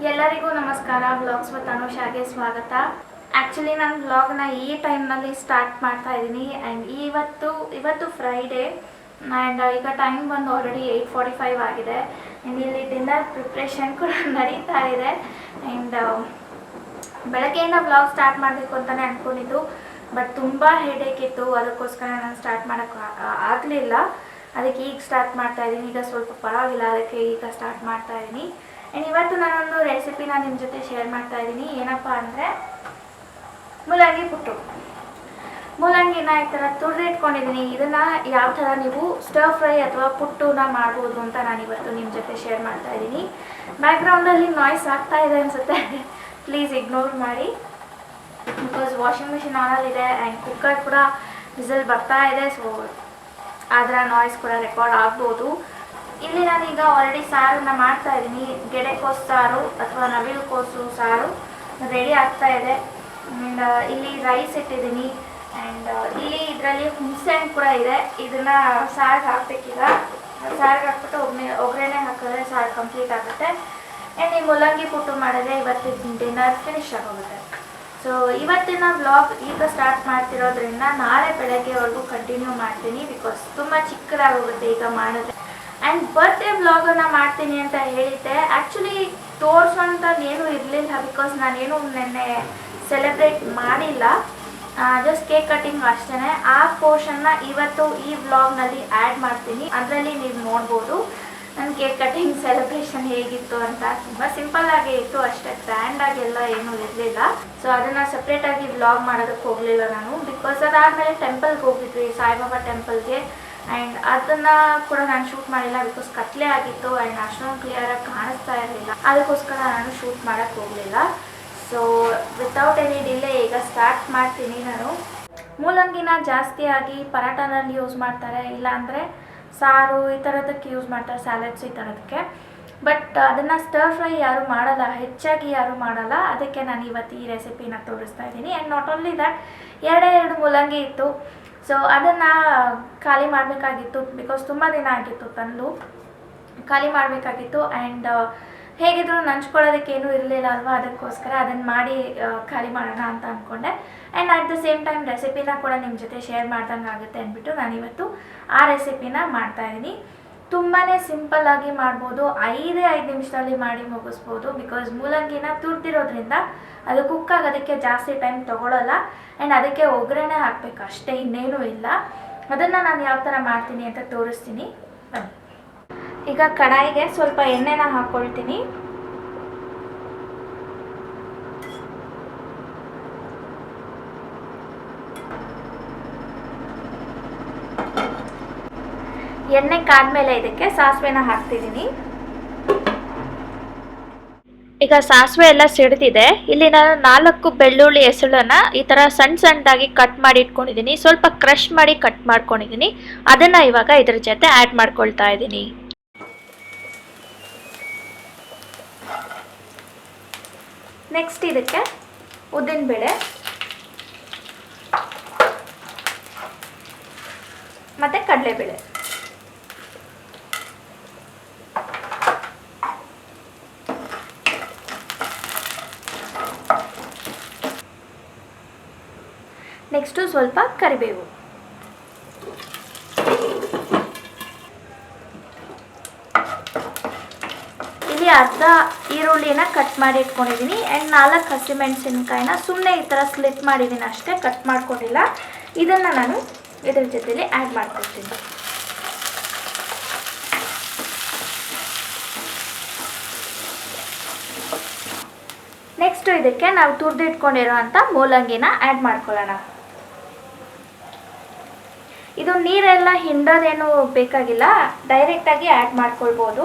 ಎಲ್ಲರಿಗೂ ನಮಸ್ಕಾರ. Vlogs with ಅನುಷಾಗೆ ಸ್ವಾಗತ. ಆ್ಯಕ್ಚುಲಿ ನಾನು ವ್ಲಾಗ್ನ ಈ ಟೈಮ್ನಲ್ಲಿ ಸ್ಟಾರ್ಟ್ ಮಾಡ್ತಾ ಇದ್ದೀನಿ. ಆ್ಯಂಡ್ ಇವತ್ತು ಫ್ರೈಡೇ ಆ್ಯಂಡ್ ಈಗ ಟೈಮ್ ಬಂದು ಆಲ್ರೆಡಿ 8:45 ಆಗಿದೆ. ಆ್ಯಂಡ್ ಇಲ್ಲಿ ಡಿನ್ನರ್ ಪ್ರಿಪ್ರೇಷನ್ ಕೂಡ ನಡೀತಾ ಇದೆ. ಆ್ಯಂಡ್ ಬೆಳಗ್ಗೆಯಿಂದ ವ್ಲಾಗ್ ಸ್ಟಾರ್ಟ್ ಮಾಡಬೇಕು ಅಂತಲೇ ಅಂದ್ಕೊಂಡಿದ್ದು, ಬಟ್ ತುಂಬ ಹೆಡೇಕ್ ಇತ್ತು. ಅದಕ್ಕೋಸ್ಕರ ನಾನು ಸ್ಟಾರ್ಟ್ ಮಾಡೋಕ್ಕೆ ಆಗಲಿಲ್ಲ. ಅದಕ್ಕೆ ಈಗ ಸ್ಟಾರ್ಟ್ ಮಾಡ್ತಾ ಇದ್ದೀನಿ. ಈಗ ಸ್ವಲ್ಪ ಪರವಾಗಿಲ್ಲ, ಅದಕ್ಕೆ ಈಗ ಸ್ಟಾರ್ಟ್ ಮಾಡ್ತಾ ಇದ್ದೀನಿ. ಆ್ಯಂಡ್ ಇವತ್ತು ನಾನೊಂದು ರೆಸಿಪಿನ ನಿಮ್ಮ ಜೊತೆ ಶೇರ್ ಮಾಡ್ತಾ ಇದ್ದೀನಿ. ಏನಪ್ಪ ಅಂದರೆ ಮೂಲಂಗಿ ಪುಟ್ಟು. ಮೂಲಂಗಿನ ಈ ಥರ ತುರಿದಿಟ್ಕೊಂಡಿದ್ದೀನಿ. ಇದನ್ನು ಯಾವ ಥರ ನೀವು ಸ್ಟರ್ ಫ್ರೈ ಅಥವಾ ಪುಟ್ಟುನ ಮಾಡ್ಬೋದು ಅಂತ ನಾನಿವತ್ತು ನಿಮ್ಮ ಜೊತೆ ಶೇರ್ ಮಾಡ್ತಾ ಇದ್ದೀನಿ. ಬ್ಯಾಕ್ಗ್ರೌಂಡಲ್ಲಿ ನಾಯ್ಸ್ ಆಗ್ತಾ ಇದೆ ಅನಿಸುತ್ತೆ, ಪ್ಲೀಸ್ ಇಗ್ನೋರ್ ಮಾಡಿ. ಬಿಕಾಸ್ ವಾಷಿಂಗ್ ಮಿಷಿನ್ ಆನಲ್ಲಿದೆ ಆ್ಯಂಡ್ ಕುಕ್ಕರ್ ಕೂಡ ವಿಸಲ್ ಬರ್ತಾ ಇದೆ. ಸೊ ಅದರ ನಾಯ್ಸ್ ಕೂಡ ರೆಕಾರ್ಡ್ ಆಗ್ಬೋದು. ಇಲ್ಲಿ ನಾನೀಗ ಆಲ್ರೆಡಿ ಸಾರನ್ನು ಮಾಡ್ತಾ ಇದ್ದೀನಿ. ಗೆಡೆಕೋಸು ಸಾರು ಅಥವಾ ನವಿಲು ಕೋಸು ಸಾರು ರೆಡಿ ಆಗ್ತಾ ಇದೆ. ಆ್ಯಂಡ್ ಇಲ್ಲಿ ರೈಸ್ ಇಟ್ಟಿದ್ದೀನಿ. ಆ್ಯಂಡ್ ಇಲ್ಲಿ ಇದರಲ್ಲಿ ಹುಣಸೆಹಣ್ಣು ಕೂಡ ಇದೆ. ಇದನ್ನು ಸಾರಿಗೆ ಹಾಕ್ಬೇಕೀಗ. ಸಾರಿಗೆ ಹಾಕ್ಬಿಟ್ಟು ಒಗ್ಗರಣೆ ಹಾಕಿದ್ರೆ ಸಾರು ಕಂಪ್ಲೀಟ್ ಆಗುತ್ತೆ. ಆ್ಯಂಡ್ ಈ ಮೂಲಂಗಿ ಪುಟ್ಟು ಮಾಡಿದ್ರೆ ಇವತ್ತಿನ ಡಿನ್ನರ್ ಫಿನಿಶ್ ಆಗೋಗುತ್ತೆ. ಸೊ ಇವತ್ತಿನ ವ್ಲಾಗ್ ಈಗ ಸ್ಟಾರ್ಟ್ ಮಾಡ್ತಿರೋದ್ರಿಂದ ನಾಳೆ ಬೆಳಗ್ಗೆವರೆಗೂ ಕಂಟಿನ್ಯೂ ಮಾಡ್ತೀನಿ. ಬಿಕಾಸ್ ತುಂಬ ಚಿಕ್ಕದಾಗೋಗುತ್ತೆ ಈಗ ಮಾಡಿದ್ರೆ. ಆ್ಯಂಡ್ ಬರ್ತ್ಡೇ ವ್ಲಾಗನ್ನು ಮಾಡ್ತೀನಿ ಅಂತ ಹೇಳಿದ್ದೆ. ಆ್ಯಕ್ಚುಲಿ ತೋರಿಸೋಂಥದ್ದು ಏನೂ ಇರಲಿಲ್ಲ, ಬಿಕಾಸ್ ನಾನೇನು ನೆನ್ನೆ ಸೆಲೆಬ್ರೇಟ್ ಮಾಡಿಲ್ಲ. ಜಸ್ಟ್ ಕೇಕ್ ಕಟ್ಟಿಂಗ್ ಅಷ್ಟೇ. ಆ ಪೋರ್ಷನ್ನ ಇವತ್ತು ಈ ವ್ಲಾಗ್ನಲ್ಲಿ ಆ್ಯಡ್ ಮಾಡ್ತೀನಿ. ಅದರಲ್ಲಿ ನೀವು ನೋಡ್ಬೋದು ನನ್ನ ಕೇಕ್ ಕಟ್ಟಿಂಗ್ ಸೆಲೆಬ್ರೇಷನ್ ಹೇಗಿತ್ತು ಅಂತ. ತುಂಬ ಸಿಂಪಲ್ಲಾಗೇ ಇತ್ತು ಅಷ್ಟೇ, ಗ್ರ್ಯಾಂಡಾಗೆಲ್ಲ ಏನೂ ಇರಲಿಲ್ಲ. ಸೊ ಅದನ್ನು ಸಪ್ರೇಟಾಗಿ ವ್ಲಾಗ್ ಮಾಡೋದಕ್ಕೆ ಹೋಗಲಿಲ್ಲ ನಾನು. ಬಿಕಾಸ್ ಅದಾದಮೇಲೆ ಟೆಂಪಲ್ಗೆ ಹೋಗಿದ್ವಿ, ಸಾಯಿಬಾಬಾ ಟೆಂಪಲ್ಗೆ. ಆ್ಯಂಡ್ ಅದನ್ನು ಕೂಡ ನಾನು ಶೂಟ್ ಮಾಡಿಲ್ಲ, ಬಿಕಾಸ್ ಕತ್ಲೆ ಆಗಿತ್ತು ಆ್ಯಂಡ್ ಅಷ್ಟೊಂದು ಕ್ಲಿಯರಾಗಿ ಕಾಣಿಸ್ತಾ ಇರಲಿಲ್ಲ. ಅದಕ್ಕೋಸ್ಕರ ನಾನು ಶೂಟ್ ಮಾಡೋಕ್ಕೆ ಹೋಗಲಿಲ್ಲ. ಸೊ ವಿತೌಟ್ ಎನಿ ಡಿಲೇ ಈಗ ಸ್ಟಾರ್ಟ್ ಮಾಡ್ತೀನಿ ನಾನು. ಮೂಲಂಗಿನ ಜಾಸ್ತಿಯಾಗಿ ಪರಾಟನಲ್ಲಿ ಯೂಸ್ ಮಾಡ್ತಾರೆ, ಇಲ್ಲಾಂದರೆ ಸಾರು ಈ ಥರದಕ್ಕೆ ಯೂಸ್ ಮಾಡ್ತಾರೆ, ಸ್ಯಾಲೆಡ್ಸ್ ಈ ಥರದಕ್ಕೆ. ಬಟ್ ಅದನ್ನು ಸ್ಟರ್ ಫ್ರೈ ಯಾರು ಮಾಡಲ್ಲ, ಹೆಚ್ಚಾಗಿ ಯಾರು ಮಾಡಲ್ಲ. ಅದಕ್ಕೆ ನಾನು ಇವತ್ತು ಈ ರೆಸಿಪಿನ ತೋರಿಸ್ತಾ ಇದ್ದೀನಿ. ಆ್ಯಂಡ್ ನಾಟ್ ಓನ್ಲಿ ದ್ಯಾಟ್, ಎರಡು ಮೂಲಂಗಿ ಇತ್ತು. ಸೊ ಅದನ್ನು ಖಾಲಿ ಮಾಡಬೇಕಾಗಿತ್ತು, ಬಿಕಾಸ್ ತುಂಬ ದಿನ ಆಗಿತ್ತು ತಂದು ಖಾಲಿ ಮಾಡಬೇಕಾಗಿತ್ತು. ಆ್ಯಂಡ್ ಹೇಗಿದ್ರು ನಂಚ್ಕೊಳ್ಳೋದಕ್ಕೇನೂ ಇರಲಿಲ್ಲ ಅಲ್ವಾ, ಅದಕ್ಕೋಸ್ಕರ ಅದನ್ನು ಮಾಡಿ ಖಾಲಿ ಮಾಡೋಣ ಅಂತ ಅಂದ್ಕೊಂಡೆ. And at the same time ರೆಸಿಪಿನ ಕೂಡ ನಿಮ್ಮ ಜೊತೆ ಶೇರ್ ಮಾಡ್ದಂಗೆ ಆಗುತ್ತೆ ಅಂದ್ಬಿಟ್ಟು ನಾನಿವತ್ತು ಆ ರೆಸಿಪಿನ ಮಾಡ್ತಾಯಿದ್ದೀನಿ. ತುಂಬಾ ಸಿಂಪಲ್ಲಾಗಿ ಮಾಡ್ಬೋದು, 5 ನಿಮಿಷದಲ್ಲಿ ಮಾಡಿ ಮುಗಿಸ್ಬೋದು. ಬಿಕಾಸ್ ಮೂಲಂಗಿನ ತುರಿದಿರೋದ್ರಿಂದ ಅದು ಕುಕ್ ಆಗೋದಕ್ಕೆ ಜಾಸ್ತಿ ಟೈಮ್ ತೊಗೊಳ್ಳಲ್ಲ. ಆ್ಯಂಡ್ ಅದಕ್ಕೆ ಒಗ್ಗರಣೆ ಹಾಕಬೇಕು ಅಷ್ಟೇ, ಇನ್ನೇನೂ ಇಲ್ಲ. ಅದನ್ನು ನಾನು ಯಾವ ಥರ ಮಾಡ್ತೀನಿ ಅಂತ ತೋರಿಸ್ತೀನಿ ಬನ್ನಿ. ಈಗ ಕಡಾಯಿಗೆ ಸ್ವಲ್ಪ ಎಣ್ಣೆನ ಹಾಕ್ಕೊಳ್ತೀನಿ. ಎಣ್ಣೆ ಕಾದ್ಮೇಲೆ ಇದಕ್ಕೆ ಸಾಸಿವೆನ ಹಾಕ್ತಿದ್ದೀನಿ. ಈಗ ಸಾಸಿವೆ ಎಲ್ಲ ಸಿಡ್ದಿದೆ. ಇಲ್ಲಿ ನಾನು 4 ಬೆಳ್ಳುಳ್ಳಿ ಹೆಸಳನ್ನು ಈ ಥರ ಸಣ್ಣದಾಗಿ ಕಟ್ ಮಾಡಿ ಇಟ್ಕೊಂಡಿದ್ದೀನಿ. ಸ್ವಲ್ಪ ಕ್ರಷ್ ಮಾಡಿ ಕಟ್ ಮಾಡ್ಕೊಂಡಿದ್ದೀನಿ. ಅದನ್ನು ಇವಾಗ ಇದ್ರ ಜೊತೆ ಆ್ಯಡ್ ಮಾಡ್ಕೊಳ್ತಾ ಇದ್ದೀನಿ. ನೆಕ್ಸ್ಟ್ ಇದಕ್ಕೆ ಉದ್ದಿನಬೇಳೆ ಮತ್ತು ಕಡಲೆಬೇಳೆ. ನೆಕ್ಸ್ಟು ಸ್ವಲ್ಪ ಕರಿಬೇವು. ಇಲ್ಲಿ ಅರ್ಧ ಈರುಳ್ಳಿನ ಕಟ್ ಮಾಡಿ ಇಟ್ಕೊಂಡಿದ್ದೀನಿ. ಆ್ಯಂಡ್ 4 ಹಸಿಮೆಣಸಿನ್ಕಾಯಿನ ಸುಮ್ಮನೆ ಈ ಥರ ಸ್ಲಿಟ್ ಮಾಡಿದ್ದೀನಿ ಅಷ್ಟೇ, ಕಟ್ ಮಾಡ್ಕೊಂಡಿಲ್ಲ. ಇದನ್ನು ನಾನು ಇದ್ರ ಜೊತೆಲಿ ಆ್ಯಡ್ ಮಾಡ್ಕೊಳ್ತೀನಿ. ನೆಕ್ಸ್ಟು ಇದಕ್ಕೆ ನಾವು ತುರಿದಿಟ್ಕೊಂಡಿರೋ ಅಂಥ ಮೂಲಂಗಿನ ಆ್ಯಡ್ ಮಾಡ್ಕೊಳ್ಳೋಣ. ಇದು ನೀರೆಲ್ಲ ಹಿಂಡೋದೇನು ಬೇಕಾಗಿಲ್ಲ, ಡೈರೆಕ್ಟಾಗಿ ಆ್ಯಡ್ ಮಾಡ್ಕೊಳ್ಬೋದು.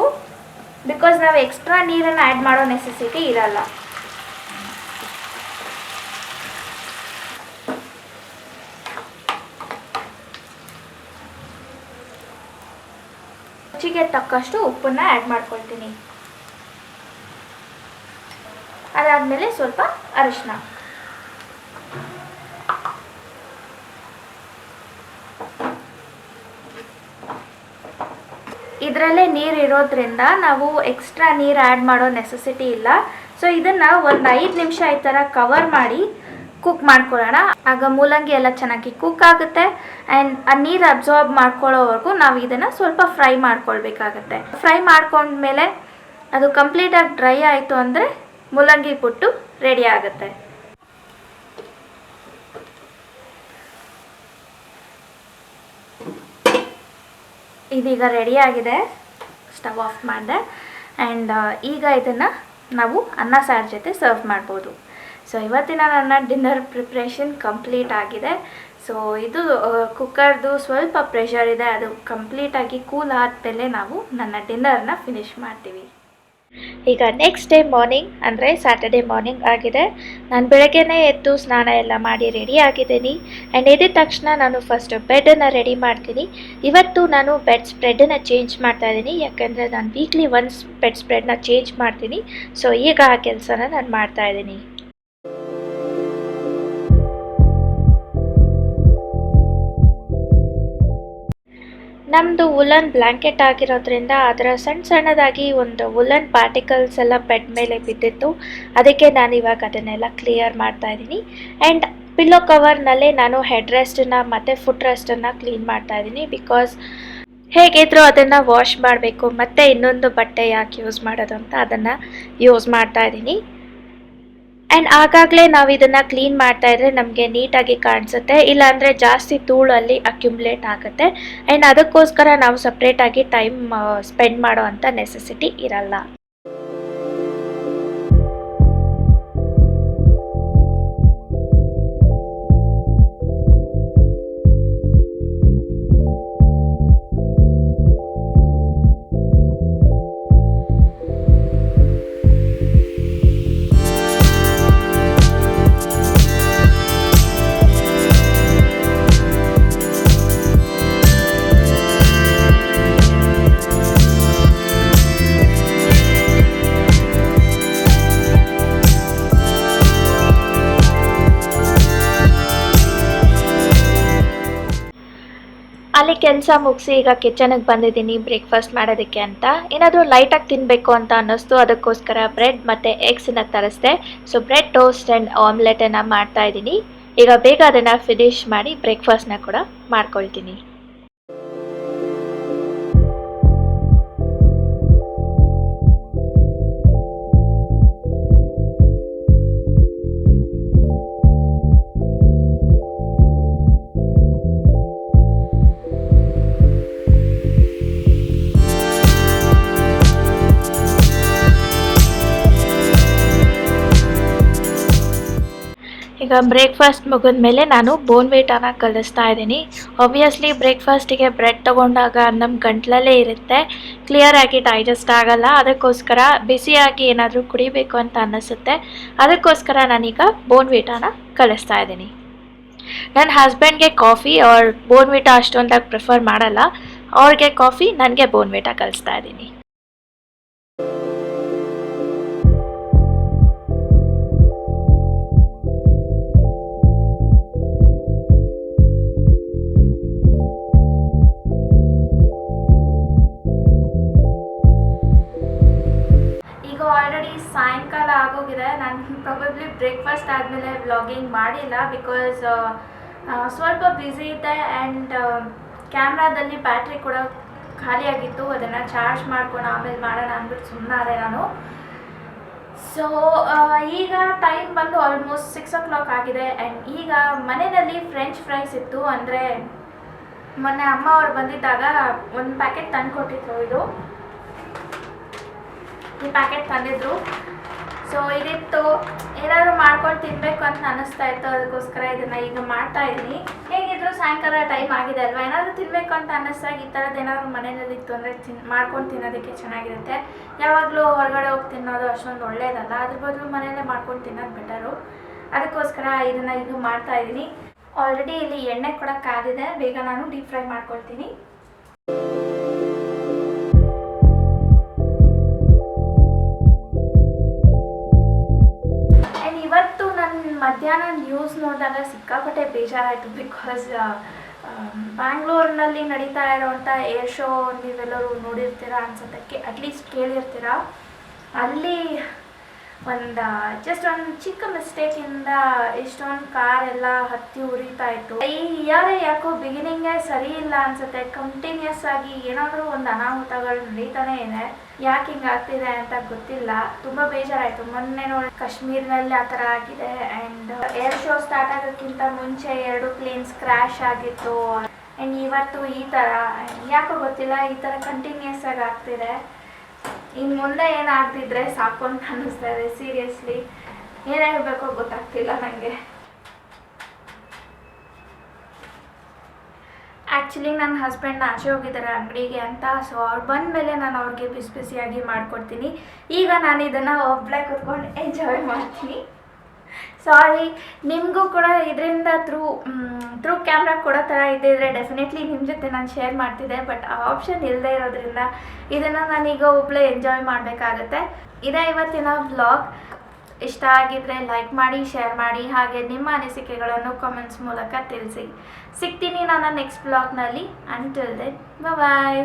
ಬಿಕಾಸ್ ನಾವು ಎಕ್ಸ್ಟ್ರಾ ನೀರನ್ನು ಆ್ಯಡ್ ಮಾಡೋ ನೆಸೆಸಿಟಿ ಇರಲ್ಲ. ರುಚಿಗೆ ತಕ್ಕಷ್ಟು ಉಪ್ಪನ್ನು ಆ್ಯಡ್ ಮಾಡ್ಕೊಳ್ತೀನಿ. ಅದಾದಮೇಲೆ ಸ್ವಲ್ಪ ಅರಿಶಿನ. ಇದ್ರ ಇದರಲ್ಲೇ ನೀರು ಇರೋದ್ರಿಂದ ನಾವು ಎಕ್ಸ್ಟ್ರಾ ನೀರು ಆ್ಯಡ್ ಮಾಡೋ ನೆಸೆಸಿಟಿ ಇಲ್ಲ. ಸೊ ಇದನ್ನು ಒಂದು 5 ನಿಮಿಷ ಈ ಥರ ಕವರ್ ಮಾಡಿ ಕುಕ್ ಮಾಡ್ಕೊಳ್ಳೋಣ. ಆಗ ಮೂಲಂಗಿ ಎಲ್ಲ ಚೆನ್ನಾಗಿ ಕುಕ್ ಆಗುತ್ತೆ. ಆ್ಯಂಡ್ ಆ ನೀರು ಅಬ್ಸಾರ್ಬ್ ಮಾಡ್ಕೊಳ್ಳೋವರೆಗೂ ನಾವು ಇದನ್ನು ಸ್ವಲ್ಪ ಫ್ರೈ ಮಾಡ್ಕೊಳ್ಬೇಕಾಗತ್ತೆ. ಫ್ರೈ ಮಾಡ್ಕೊಂಡ್ಮೇಲೆ ಅದು ಕಂಪ್ಲೀಟಾಗಿ ಡ್ರೈ ಆಯಿತು ಅಂದರೆ ಮೂಲಂಗಿ ಪುಟ್ಟು ರೆಡಿ ಆಗುತ್ತೆ. ಇದೀಗ ರೆಡಿಯಾಗಿದೆ. ಸ್ಟವ್ ಆಫ್ ಮಾಡಿದೆ. ಆ್ಯಂಡ್ ಈಗ ಇದನ್ನು ನಾವು ಅನ್ನ ಸಾರು ಜೊತೆ ಸರ್ವ್ ಮಾಡ್ಬೋದು. ಸೊ ಇವತ್ತಿನ ನನ್ನ ಡಿನ್ನರ್ ಪ್ರಿಪ್ರೇಷನ್ ಕಂಪ್ಲೀಟ್ ಆಗಿದೆ. ಸೊ ಇದು ಕುಕ್ಕರ್ದು ಸ್ವಲ್ಪ ಪ್ರೆಷರ್ ಇದೆ, ಅದು ಕಂಪ್ಲೀಟಾಗಿ ಕೂಲ್ ಆದಮೇಲೆ ನಾವು ನನ್ನ ಡಿನ್ನರ್ನ ಫಿನಿಷ್ ಮಾಡ್ತೀವಿ. ಈಗ ನೆಕ್ಸ್ಟ್ ಡೇ ಮಾರ್ನಿಂಗ್ ಅಂದರೆ ಸ್ಯಾಟರ್ಡೇ ಮಾರ್ನಿಂಗ್ ಆಗಿದೆ. ನಾನು ಬೆಳಗ್ಗೆನೇ ಎದ್ದು ಸ್ನಾನ ಎಲ್ಲ ಮಾಡಿ ರೆಡಿ ಆಗಿದ್ದೀನಿ. ಆ್ಯಂಡ್ ಎದ್ದ ತಕ್ಷಣ ನಾನು ಫಸ್ಟ್ ಬೆಡ್ಡನ್ನು ರೆಡಿ ಮಾಡ್ತೀನಿ. ಇವತ್ತು ನಾನು ಬೆಡ್ ಸ್ಪ್ರೆಡನ್ನು ಚೇಂಜ್ ಮಾಡ್ತಾ ಇದ್ದೀನಿ, ಯಾಕೆಂದರೆ ನಾನು ವೀಕ್ಲಿ ಒನ್ಸ್ ಬೆಡ್ ಸ್ಪ್ರೆಡ್ನ ಚೇಂಜ್ ಮಾಡ್ತೀನಿ. ಸೊ ಈಗ ಆ ಕೆಲಸನ ನಾನು ಮಾಡ್ತಾ ಇದ್ದೀನಿ. ನಮ್ಮದು ವುಲನ್ ಬ್ಲ್ಯಾಂಕೆಟ್ ಆಗಿರೋದ್ರಿಂದ ಅದರ ಸಣ್ಣದಾಗಿ ಒಂದು ವುಲನ್ ಪಾರ್ಟಿಕಲ್ಸ್ ಎಲ್ಲ ಬೆಡ್ ಮೇಲೆ ಬಿದ್ದಿತ್ತು. ಅದಕ್ಕೆ ನಾನು ಇವಾಗ ಅದನ್ನೆಲ್ಲ ಕ್ಲಿಯರ್ ಮಾಡ್ತಾ ಇದ್ದೀನಿ. ಆ್ಯಂಡ್ ಪಿಲ್ಲೋ ಕವರ್ನಲ್ಲೇ ನಾನು ಹೆಡ್ ರೆಸ್ಟನ್ನು ಮತ್ತು ಫುಟ್ ರೆಸ್ಟನ್ನು ಕ್ಲೀನ್ ಮಾಡ್ತಾ ಇದ್ದೀನಿ. ಬಿಕಾಸ್ ಹೇಗಿದ್ರೂ ಅದನ್ನು ವಾಶ್ ಮಾಡಬೇಕು, ಮತ್ತು ಇನ್ನೊಂದು ಬಟ್ಟೆ ಯಾಕೆ ಯೂಸ್ ಮಾಡೋದು ಅಂತ ಅದನ್ನು ಯೂಸ್ ಮಾಡ್ತಾ ಇದ್ದೀನಿ. ಆ್ಯಂಡ್ ಆಗಾಗಲೇ ನಾವು ಇದನ್ನು ಕ್ಲೀನ್ ಮಾಡ್ತಾಯಿದ್ರೆ ನಮಗೆ ನೀಟಾಗಿ ಕಾಣಿಸುತ್ತೆ, ಇಲ್ಲಾಂದರೆ ಜಾಸ್ತಿ ಧೂಳಲ್ಲಿ ಅಕ್ಯುಮುಲೇಟ್ ಆಗುತ್ತೆ. ಆ್ಯಂಡ್ ಅದಕ್ಕೋಸ್ಕರ ನಾವು ಸಪ್ರೇಟಾಗಿ ಟೈಮ್ ಸ್ಪೆಂಡ್ ಮಾಡೋ ಅಂಥ ನೆಸೆಸಿಟಿ ಇರಲ್ಲ. ಅಲ್ಲಿ ಕೆಲಸ ಮುಗಿಸಿ ಈಗ ಕಿಚನಿಗೆ ಬಂದಿದ್ದೀನಿ ಬ್ರೇಕ್ಫಾಸ್ಟ್ ಮಾಡೋದಕ್ಕೆ ಅಂತ. ಏನಾದರೂ ಲೈಟಾಗಿ ತಿನ್ನಬೇಕು ಅಂತ ಅನ್ನಿಸ್ತು, ಅದಕ್ಕೋಸ್ಕರ ಬ್ರೆಡ್ ಮತ್ತು ಎಗ್ಸನ್ನು ತರಿಸ್ದೆ. ಸೊ ಬ್ರೆಡ್ ಟೋಸ್ಟ್ ಆ್ಯಂಡ್ ಆಮ್ಲೆಟನ್ನು ಮಾಡ್ತಾಯಿದ್ದೀನಿ. ಈಗ ಬೇಗ ಅದನ್ನು ಫಿನಿಶ್ ಮಾಡಿ ಬ್ರೇಕ್ಫಾಸ್ಟ್ನ ಕೂಡ ಮಾಡ್ಕೊಳ್ತೀನಿ. ಈಗ ಬ್ರೇಕ್ಫಾಸ್ಟ್ ಮುಗಿದ್ಮೇಲೆ ನಾನು ಬೋನ್ವಿಟಾನ ಕಲಿಸ್ತಾ ಇದ್ದೀನಿ. ಆಬ್ವಿಯಸ್ಲಿ ಬ್ರೇಕ್ಫಾಸ್ಟಿಗೆ ಬ್ರೆಡ್ ತೊಗೊಂಡಾಗ ನಮ್ಮ ಗಂಟ್ಲಲ್ಲೇ ಇರುತ್ತೆ, ಕ್ಲಿಯರಾಗಿ ಡೈಜೆಸ್ಟ್ ಆಗಲ್ಲ. ಅದಕ್ಕೋಸ್ಕರ ಬಿಸಿಯಾಗಿ ಏನಾದರೂ ಕುಡಿಬೇಕು ಅಂತ ಅನ್ನಿಸುತ್ತೆ. ಅದಕ್ಕೋಸ್ಕರ ನಾನೀಗ ಬೋನ್ವಿಟಾನ ಕಲಿಸ್ತಾ ಇದ್ದೀನಿ. ನನ್ನ ಹಸ್ಬೆಂಡ್ಗೆ ಕಾಫಿ ಅವ್ರ ಬೋನ್ವಿಟಾ ಅಷ್ಟೊಂದಾಗಿ ಪ್ರಿಫರ್ ಮಾಡಲ್ಲ. ಅವ್ರಿಗೆ ಕಾಫಿ, ನನಗೆ ಬೋನ್ವಿಟಾ ಕಲಿಸ್ತಾ ಇದ್ದೀನಿ. ಆಲ್ರೆಡಿ ಸಾಯಂಕಾಲ ಆಗೋಗಿದೆ. ನಾನು ಪ್ರಾಬಬ್ಲಿ ಬ್ರೇಕ್ಫಾಸ್ಟ್ ಆದಮೇಲೆ ವ್ಲಾಗಿಂಗ್ ಮಾಡಿಲ್ಲ, ಬಿಕಾಸ್ ಸ್ವಲ್ಪ ಬ್ಯುಸಿ ಇದ್ದೆ. ಆ್ಯಂಡ್ ಕ್ಯಾಮ್ರಾದಲ್ಲಿ ಬ್ಯಾಟ್ರಿ ಕೂಡ ಖಾಲಿಯಾಗಿತ್ತು, ಅದನ್ನು ಚಾರ್ಜ್ ಮಾಡ್ಕೊಂಡು ಆಮೇಲೆ ಮಾಡೋಣ ಅಂದ್ಬಿಟ್ಟು ಸುಮ್ಮನಾದೆ ನಾನು. ಸೊ ಈಗ ಟೈಮ್ ಬಂದು ಆಲ್ಮೋಸ್ಟ್ 6 o'clock ಆಗಿದೆ. ಆ್ಯಂಡ್ ಈಗ ಮನೆಯಲ್ಲಿ ಫ್ರೆಂಚ್ ಫ್ರೈಸ್ ಇತ್ತು. ಅಂದರೆ ಮೊನ್ನೆ ಅಮ್ಮ ಅವ್ರು ಬಂದಿದ್ದಾಗ ಒಂದು ಪ್ಯಾಕೆಟ್ ತಂದು ಕೊಟ್ಟಿದ್ರು. ಈ ಪ್ಯಾಕೆಟ್ ತಂದಿದ್ರು. ಸೊ ಇದಿತ್ತು, ಏನಾದರೂ ಮಾಡ್ಕೊಂಡು ತಿನ್ನಬೇಕು ಅಂತ ಅನ್ನಿಸ್ತಾ ಇತ್ತು. ಅದಕ್ಕೋಸ್ಕರ ಇದನ್ನು ಈಗ ಮಾಡ್ತಾ ಇದ್ದೀನಿ. ಹೇಗಿದ್ರು ಸಾಯಂಕಾಲ ಟೈಮ್ ಆಗಿದೆ ಅಲ್ವಾ, ಏನಾದರೂ ತಿನ್ನಬೇಕು ಅಂತ ಅನ್ನಿಸ್ದಾಗ ಈ ಥರದ್ದು ಏನಾದರೂ ಮನೆಯಲ್ಲಿ ಇತ್ತು ಅಂದರೆ ಮಾಡ್ಕೊಂಡು ತಿನ್ನೋದಕ್ಕೆ ಚೆನ್ನಾಗಿರುತ್ತೆ. ಯಾವಾಗಲೂ ಹೊರಗಡೆ ಹೋಗಿ ತಿನ್ನೋದು ಅಷ್ಟೊಂದು ಒಳ್ಳೆಯದಲ್ಲ, ಅದ್ರ ಬದಲು ಮನೆಯಲ್ಲೇ ಮಾಡ್ಕೊಂಡು ತಿನ್ನೋದು ಬೆಟರು. ಅದಕ್ಕೋಸ್ಕರ ಇದನ್ನು ಈಗ ಮಾಡ್ತಾ ಇದ್ದೀನಿ. ಆಲ್ರೆಡಿ ಇಲ್ಲಿ ಎಣ್ಣೆ ಕೂಡ ಕಾದಿದೆ, ಬೇಗ ನಾನು ಡೀಪ್ ಫ್ರೈ ಮಾಡ್ಕೊಳ್ತೀನಿ. ಇವತ್ತು ನನ್ನ ಮಧ್ಯಾಹ್ನ ನ್ಯೂಸ್ ನೋಡಿದಾಗ ಸಿಕ್ಕಾಪಟ್ಟೆ ಬೇಜಾರಾಯಿತು. ಬಿಕಾಸ್ ಬ್ಯಾಂಗ್ಳೂರಿನಲ್ಲಿ ನಡೀತಾ ಇರೋವಂಥ ಏರ್ ಶೋ ನೀವೆಲ್ಲರೂ ನೋಡಿರ್ತೀರ ಅನ್ಸೋದಕ್ಕೆ, ಅಟ್ಲೀಸ್ಟ್ ಕೇಳಿರ್ತೀರ. ಅಲ್ಲಿ ಜಸ್ಟ್ ಒಂದು ಚಿಕ್ಕ ಮಿಸ್ಟೇಕಿಂದ ಇಷ್ಟೊಂದು ಕಾರ್ ಎಲ್ಲ ಹತ್ತಿ ಉರಿತಾ ಇತ್ತು. ಈ ಇಯರೇ ಯಾಕೋ ಬಿಗಿನಿಂಗೇ ಸರಿ ಇಲ್ಲ ಅನ್ಸುತ್ತೆ. ಕಂಟಿನ್ಯೂಸ್ ಆಗಿ ಏನಾದರೂ ಒಂದು ಅನಾಹುತಗಳು ನಡೀತಾನೆ ಇದೆ. ಯಾಕೆ ಹಿಂಗೆ ಆಗ್ತಿದೆ ಅಂತ ಗೊತ್ತಿಲ್ಲ. ತುಂಬ ಬೇಜಾರಾಯಿತು. ಮೊನ್ನೆ ನೋಡಿ ಕಾಶ್ಮೀರ್ನಲ್ಲಿ ಆ ಥರ ಆಗಿದೆ. ಆ್ಯಂಡ್ ಏರ್ ಶೋ ಸ್ಟಾರ್ಟ್ ಆಗೋಕ್ಕಿಂತ ಮುಂಚೆ 2 ಪ್ಲೇನ್ಸ್ ಕ್ರ್ಯಾಶ್ ಆಗಿತ್ತು. ಆ್ಯಂಡ್ ಇವತ್ತು ಈ ಥರ ಯಾಕೋ ಗೊತ್ತಿಲ್ಲ, ಈ ಥರ ಕಂಟಿನ್ಯೂಸ್ ಆಗಿ ಆಗ್ತಿದೆ. ಇನ್ನು ಮುಂದೆ ಏನಾಗ್ತಿದ್ರೆ ಸಾಕು ಅಂತ ಅನ್ನಿಸ್ತಾ ಇದೆ. ಸೀರಿಯಸ್ಲಿ ಏನೇ ಹೇಳಬೇಕೋ ಗೊತ್ತಾಗ್ತಿಲ್ಲ ನನಗೆ. ಆ್ಯಕ್ಚುಲಿ ನನ್ನ ಹಸ್ಬೆಂಡ್ ಆಚೆ ಹೋಗಿದ್ದಾರೆ ಅಂಗಡಿಗೆ ಅಂತ. ಸೊ ಅವ್ರು ಬಂದಮೇಲೆ ನಾನು ಅವ್ರಿಗೆ ಬಿಸಿಯಾಗಿ ಮಾಡಿಕೊಡ್ತೀನಿ. ಈಗ ನಾನು ಇದನ್ನು ಒಬ್ಬಳೇ ಕೂತ್ಕೊಂಡು ಎಂಜಾಯ್ ಮಾಡ್ತೀನಿ. ಸಾರಿ, ನಿಮಗೂ ಕೂಡ ಇದರಿಂದ ಥ್ರೂ ಕ್ಯಾಮ್ರಾ ಕೊಡೋ ಥರ ಇದ್ದಿದ್ರೆ ಡೆಫಿನೆಟ್ಲಿ ನಿಮ್ಮ ಜೊತೆ ನಾನು ಶೇರ್ ಮಾಡ್ತಿದ್ದೆ. ಬಟ್ ಆ ಆಪ್ಷನ್ ಇಲ್ಲದೆ ಇರೋದ್ರಿಂದ ಇದನ್ನು ನಾನೀಗ ಒಬ್ಬಳೇ ಎಂಜಾಯ್ ಮಾಡಬೇಕಾಗತ್ತೆ. ಇದೇ ಇವತ್ತಿನ ವ್ಲಾಗ್. ಇಷ್ಟ ಆಗಿದ್ರೆ ಲೈಕ್ ಮಾಡಿ, ಶೇರ್ ಮಾಡಿ, ಹಾಗೆ ನಿಮ್ಮ ಅನಿಸಿಕೆಗಳನ್ನು ಕಾಮೆಂಟ್ಸ್ ಮೂಲಕ ತಿಳಿಸಿ. ಸಿಗ್ತೀನಿ ನಾನು ನೆಕ್ಸ್ಟ್ ವ್ಲಾಗ್ನಲ್ಲಿ. ಅಂಟಿಲ್ ದೆನ್ ಬಾಯ್.